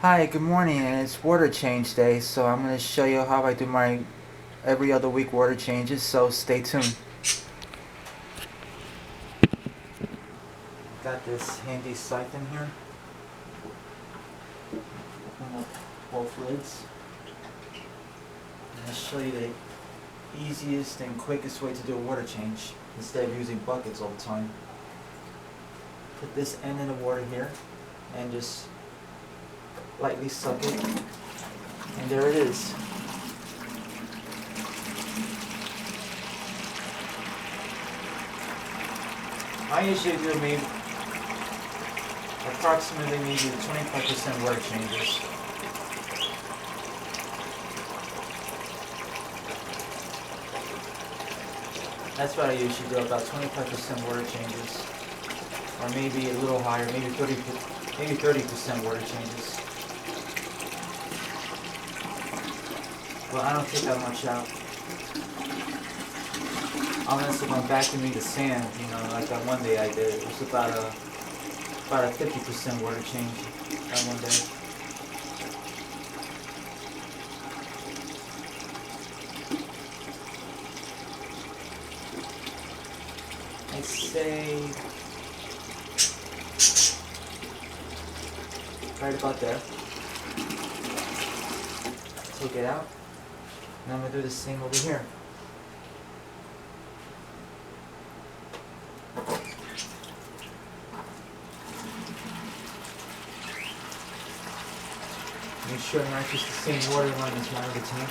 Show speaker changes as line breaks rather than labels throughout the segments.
Hi, good morning, and it's water change day, so I'm going to show you how I do my every other week water changes, so stay tuned. Got this handy siphon here. Open up both lids. I'm going to show you the easiest and quickest way to do a water change instead of using buckets all the time. Put this end in the water here and just lightly suck it, and there it is. I usually do maybe approximately maybe 25% water changes. That's what I usually do, about 25% water changes, or maybe a little higher, maybe 30% water changes. Well, I don't take that much out. Unless if I'm vacuuming the sand, like that one day I did, it was about a 50% water change that one day. I'd say right about there. Take it out, and I'm gonna do the same over here. Make sure I'm not just the same water line as my other tank.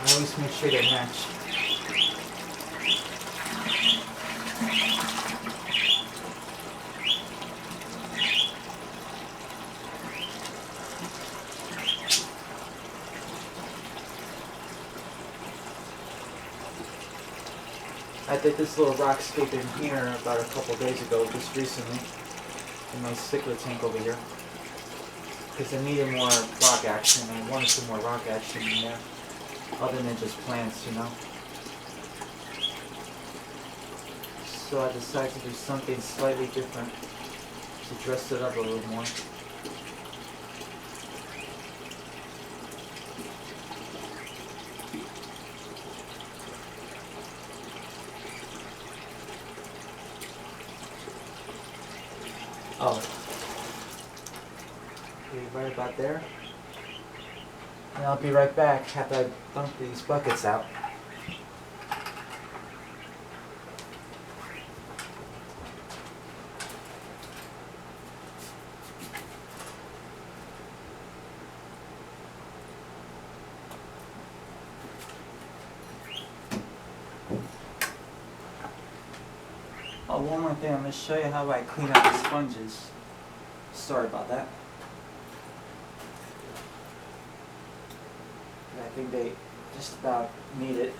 I always make sure they match. I did this little rock scape in here about a couple days ago, just recently, in my cichlid tank over here. Because I needed more rock action. I wanted some more rock action in there, other than just plants, So I decided to do something slightly different to dress it up a little more. Oh. Okay, right about there. And I'll be right back after I dump these buckets out. Oh, one more thing, I'm going to show you how I clean out the sponges. Sorry about that. I think they just about need it.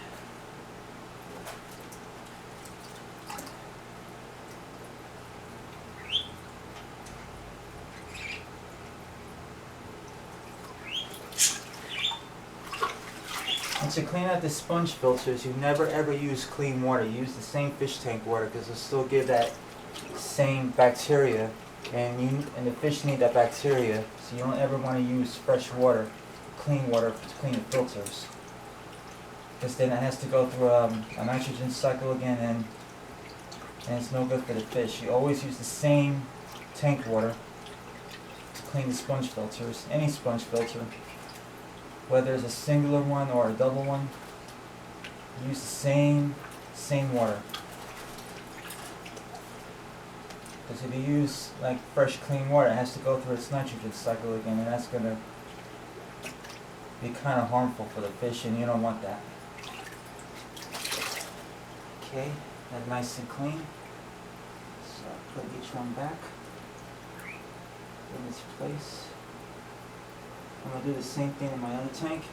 And to clean out the sponge filters, you never ever use clean water. You use the same fish tank water because it'll still give that same bacteria, and the fish need that bacteria. So you don't ever want to use fresh water, clean water to clean the filters, because then it has to go through a nitrogen cycle again, and it's no good for the fish. You always use the same tank water to clean the sponge filters, any sponge filter. Whether it's a singular one or a double one, use the same water. Because if you use like fresh clean water, it has to go through its nitrogen cycle again, and that's going to be kind of harmful for the fish, and you don't want that. Okay, that's nice and clean. So I'll put each one back in its place. I'm going to do the same thing in my other tank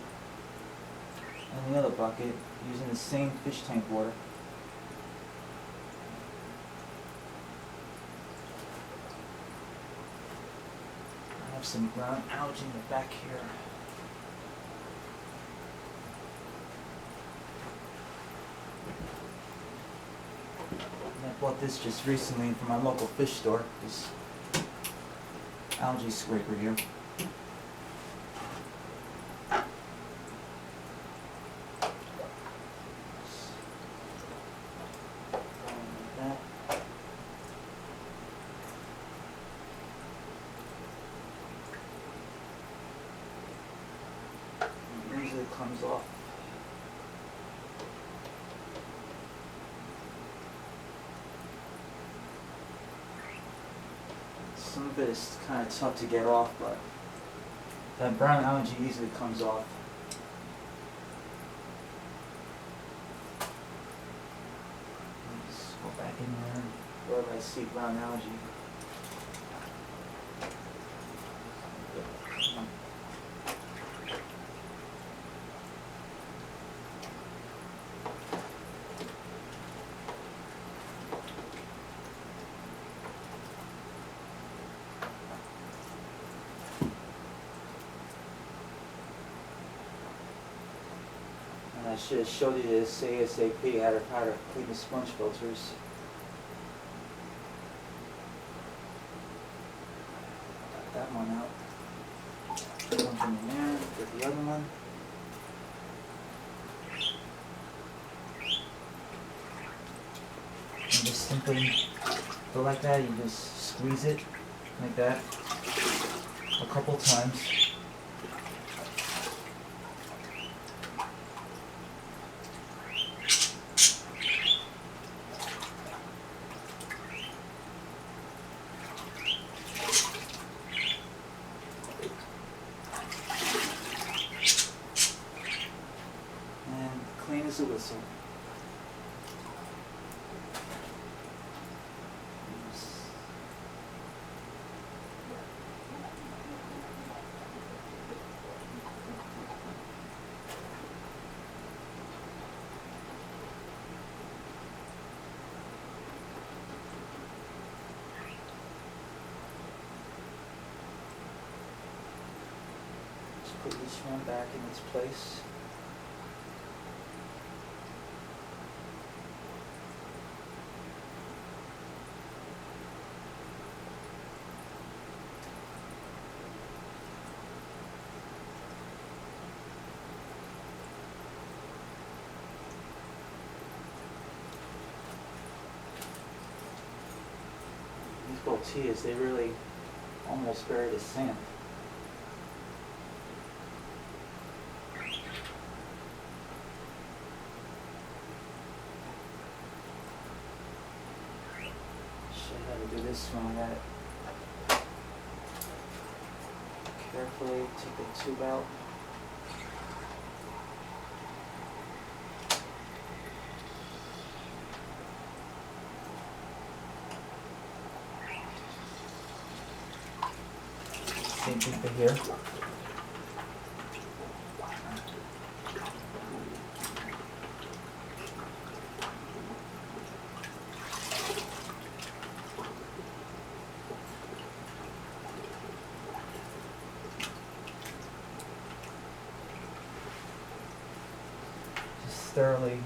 and the other bucket using the same fish tank water. I have some brown algae in the back here. And I bought this just recently from my local fish store. algae scraper here. Usually comes off. Some of it is kind of tough to get off, but that brown algae easily comes off. Just go back in there wherever I see brown algae. I should have showed you this ASAP, how to clean the sponge filters. Got that one out. Something in there, get the other one. And just simply go like that, you just squeeze it like that a couple times. Clean as a whistle. Just put each one back in its place. These tortillas, they really almost bury the sand. Show you how to do this one. I got it. Carefully take the tube out. Same thing for here. Just thoroughly,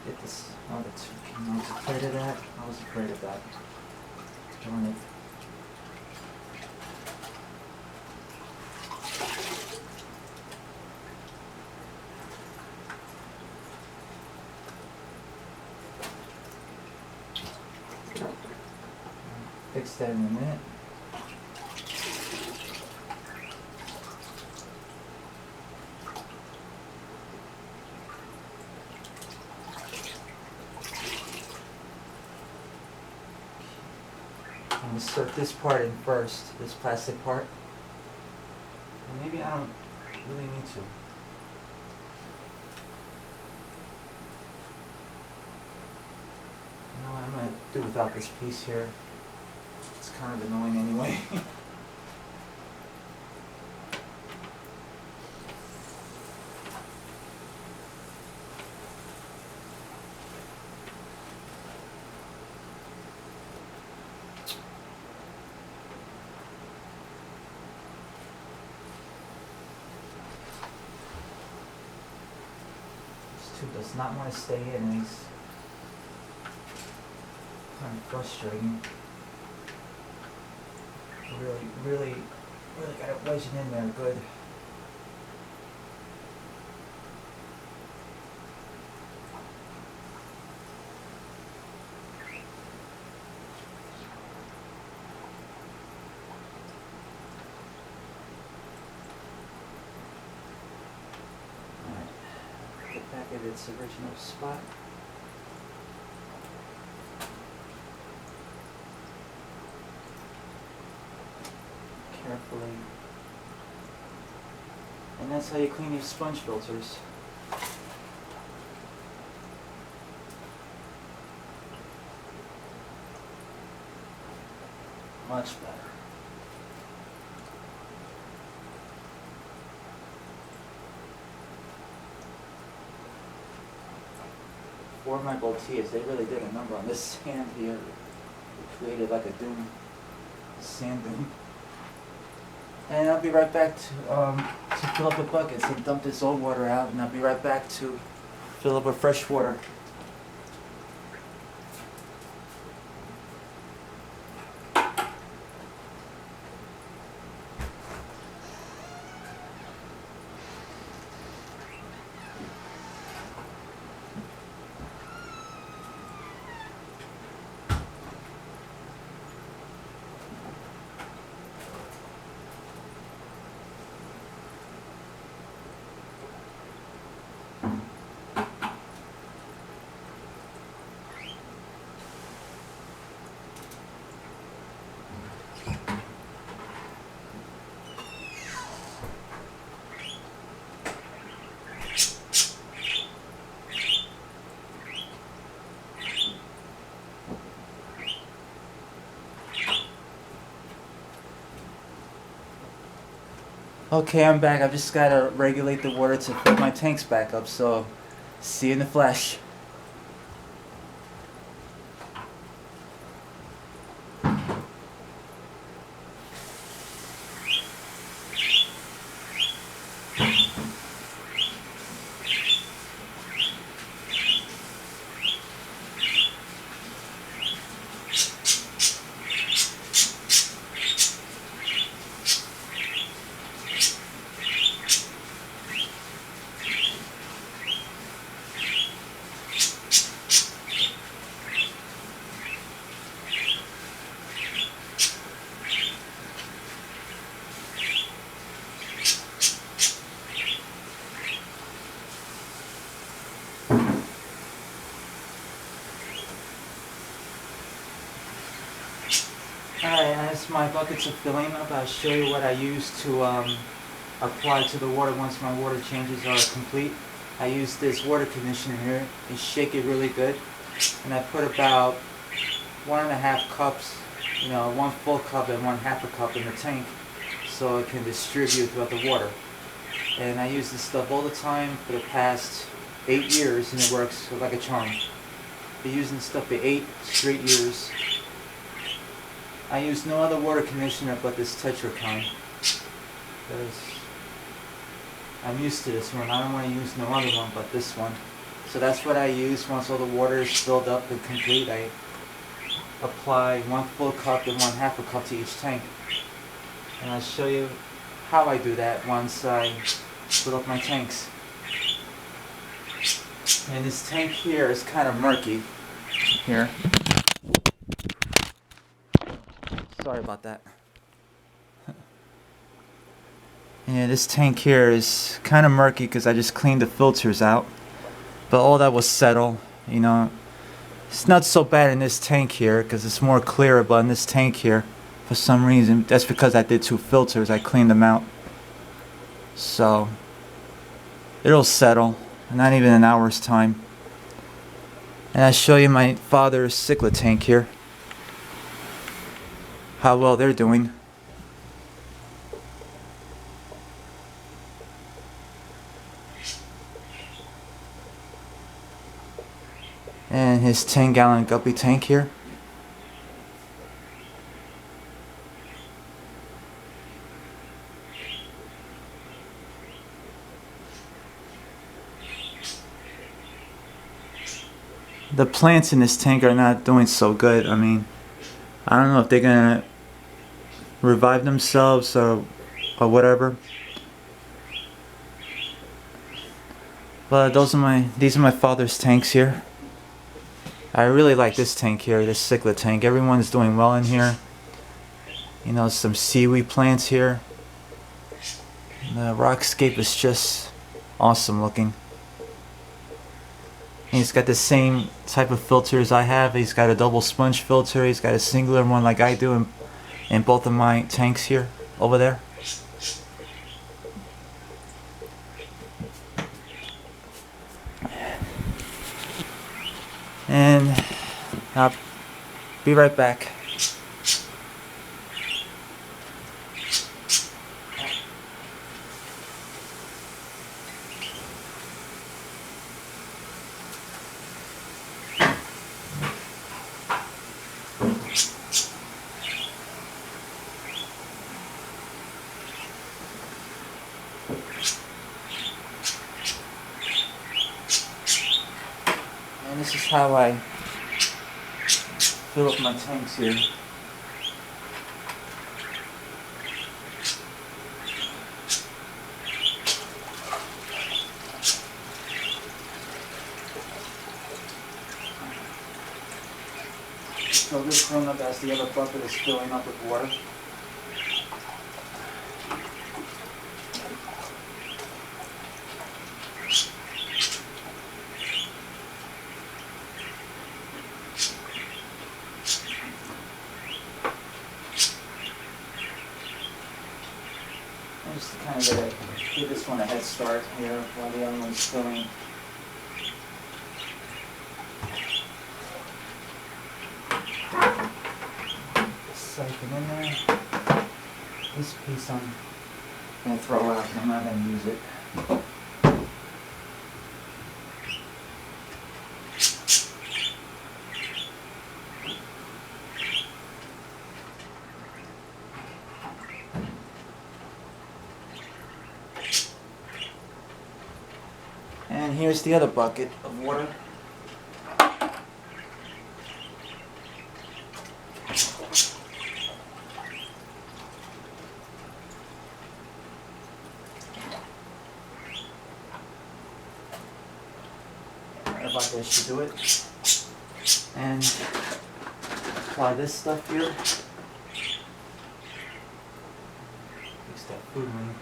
get this. Oh, the tube. I was afraid of that. I was afraid of that. Darn it. Fix that in a minute. I'm going to insert this part in first, this plastic part. And maybe I don't really need to. No, I'm going to do without this piece here. It's kind of annoying anyway. This tube does not want to stay in. It's kind of frustrating. Really got it wedging in there good. Alright, get back at its original spot. Carefully. And that's how you clean your sponge filters. Much better. For my Boltias, they really did a number on this sand here. It created like a dune, a sand dune. And I'll be right back to fill up the buckets and dump this old water out, and I'll be right back to fill up with fresh water. Okay, I'm back. I've just got to regulate the water to fill my tanks back up, so see you in the flesh. Alright, as my buckets are filling up, I'll show you what I use to apply to the water once my water changes are complete. I use this water conditioner here and shake it really good. And I put about 1.5 cups, one full cup and 1/2 a cup in the tank so it can distribute throughout the water. And I use this stuff all the time for the past 8 years, and it works like a charm. Been using this stuff for 8 straight years. I use no other water conditioner but this Tetra kind, because I'm used to this one. I don't want to use no other one but this one. So that's what I use. Once all the water is filled up and complete, I apply 1 full cup and 1/2 a cup to each tank. And I'll show you how I do that once I fill up my tanks. And this tank here is kind of murky. Here. Sorry about that. Yeah, this tank here is kind of murky because I just cleaned the filters out. But all that will settle, It's not so bad in this tank here because it's more clearer, but in this tank here, for some reason, that's because I did 2 filters, I cleaned them out. So, it'll settle, not even an hour's time. And I'll show you my father's cichlid tank here. How well they're doing. And his 10-gallon guppy tank here. The plants in this tank are not doing so good. I mean, I don't know if they're gonna revive themselves or whatever. But these are my father's tanks here. I really like this tank here, this cichlid tank. Everyone's doing well in here. You know, some seaweed plants here. The rockscape is just awesome looking. And he's got the same type of filters I have. He's got a double sponge filter. He's got a singular one like I do in both of my tanks here, over there. And I'll be right back. And this is how I fill up my tanks here. So this filling up as the other bucket is filling up with water. Just to kind of give this one a head start here while the other one's filling. Siphon in there. This piece I'm going to throw out, I'm not going to use it. And here's the other bucket of water. Right about this should do it. And apply this stuff here. Fix that food ring.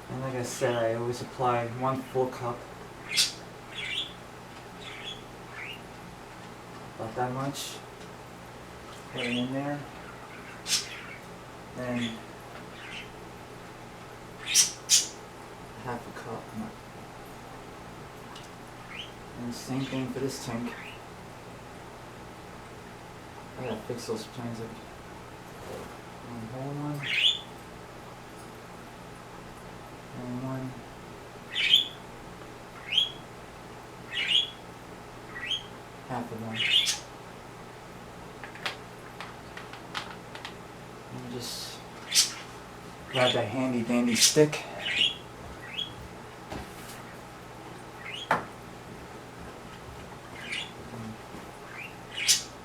And like I said, I always apply 1 full cup. About that much. Put it in there. Then half a cup. And the same thing for this tank. I gotta fix those plans up. One whole one. And one. Half of one. And just grab that handy dandy stick.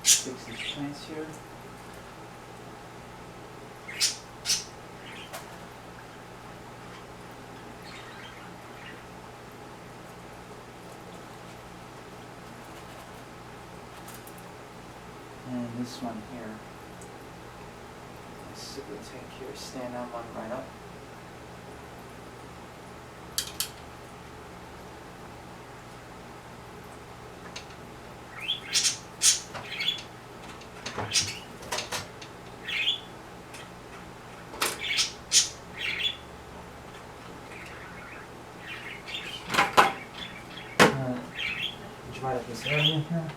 Fix these plants here. And this one here. This cichlid tank here, stand that one right up. Right up this area here.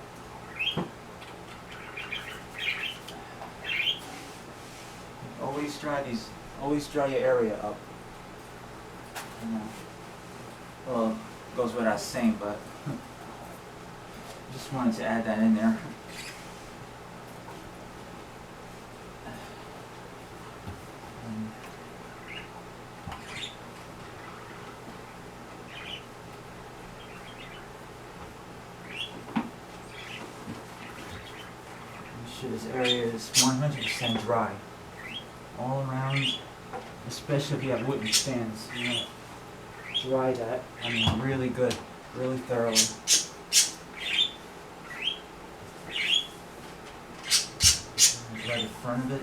Always dry your area up. You know. Well, it goes without saying, but just wanted to add that in there. this area is 100% dry. All around, especially if you have wooden stands, you know, dry that, I mean, really good, really thoroughly. Right in front of it.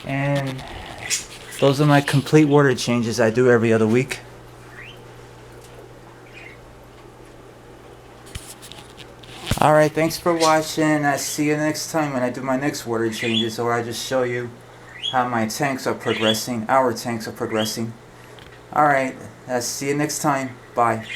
And those are my complete water changes I do every other week. Alright, thanks for watching. I'll see you next time when I do my next water changes, or I just show you how my tanks are progressing, our tanks are progressing. Alright, I'll see you next time. Bye.